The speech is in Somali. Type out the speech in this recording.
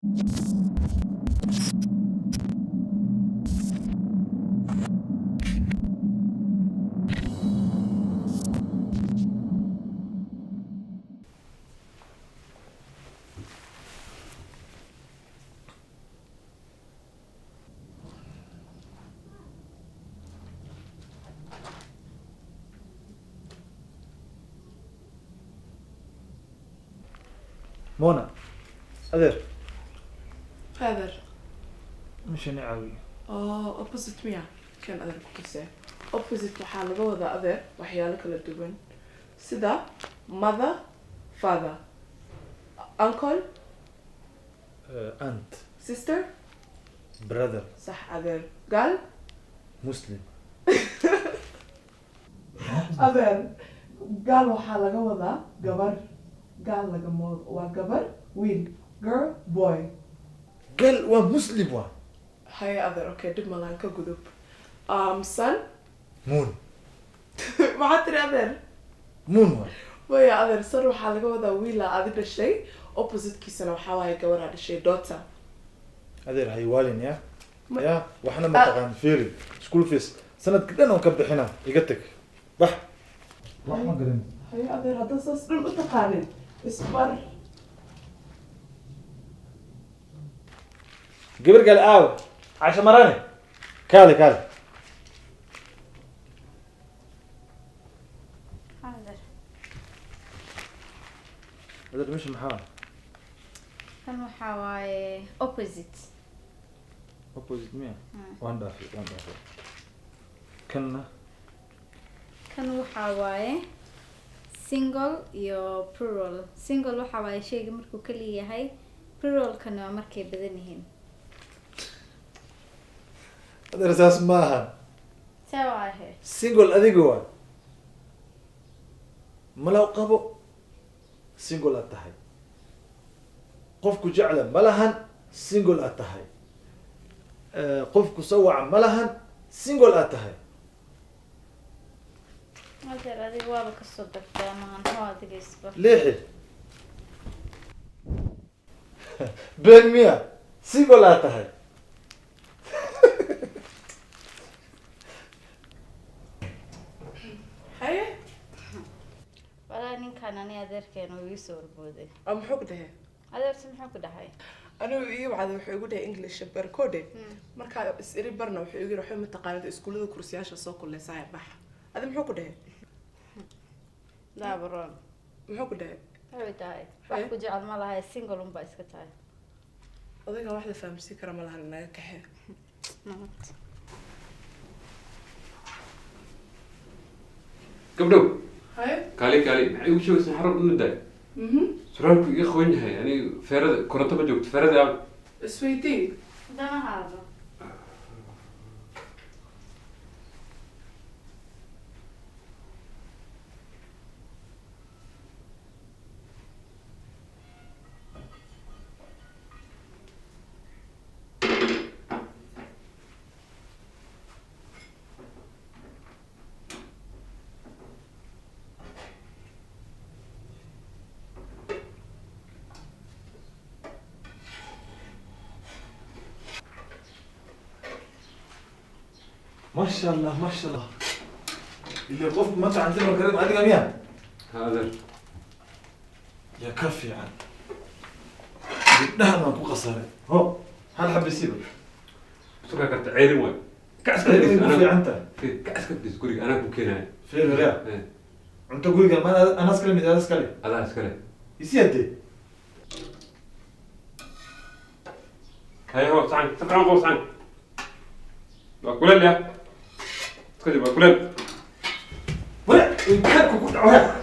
منى أدر هذا مش نعوي opposite ميا كان أذر كوكسة opposite waxaa laga wadaa adeer waxyaalo kala duwan sida mother father uncle أنت sister brother صح adeer قال مسلم adeer قال waxaa laga wadaa gabar قال lagama wado waa gabar wiil girl boy قال ومسلم وا هيا adeer okay dib malaan ka gudub son مون maxaa tiri adeer مون وا waya adeer sar waxaa laga wadaa wiila adi dhashay oppositekiisana waxaa waaye gabaraa dhashay daughter أدر هاي والين يا وإحنا متقن فيري سكول فيس سنة كده أنا مكبر هنا يقتك بح بح ما قرن هيا adeer hadda saas dhan u taqaanin isbar قبر قال عشان مراني كالي حاضر. أدر مش محاول كان وحواي opposite. opposite مية وان دافي كنا كان وحواي single iyo plural. single وحواي شيء مركو كلي هاي plural كانوا مركي بدنهن. أدر أساس ماها سوا هي. سينجل أدي جوا ملاو قبو سينجل أتهاي قفكو جعل ملهن سينجل أتهاي قفكو سوى ملهن سينجل أتهاي ما أدري هذه وابك الصدق دائما هو هذا يسبر. ليه بين مية سينجل أتهاي هيا ولا نين كان أنا أدري كانوا يسور بودي. muxuu ku dhahay أدري سمحوا كده هاي. anigu iyo wacdi wuxuu igu dhahay english barcode markaa is iri barna wuxuu igu yiri waxay mataqaanada iskuulada kursiyaasha soo kuleysaa bax adi muxuu ku dhahay لا برون. muxuu ku dhahay هاي تاي. فاكو جعل مالها هاي single ومبا إسكتاي. odayga wax la fahamsiin kara ma lahan naga kaxee نعت. gabdhow هاي kaali maxay ugu sheegaysaa xarab u naday suraalku iga qoyn yahay ani feerada koronto ma joogto feerada isweydii ده ما هذا. ما شاء الله اللي قفك ما عندنا الكريم هذه كمية هذا يا كفي عن بدها ما كو قصره هو هل حب يسيبك suka karta ceerin way كاس كفي عنته kaas ka dis guriga anaa ku keenay في الرياض انت قول ما انا اسكلم اذا اسكلم adaa iskale يسيدي hay ho sacan sacan qor sacan waa kuleel ya iska dib waa kuleel ولا كان كو دعوه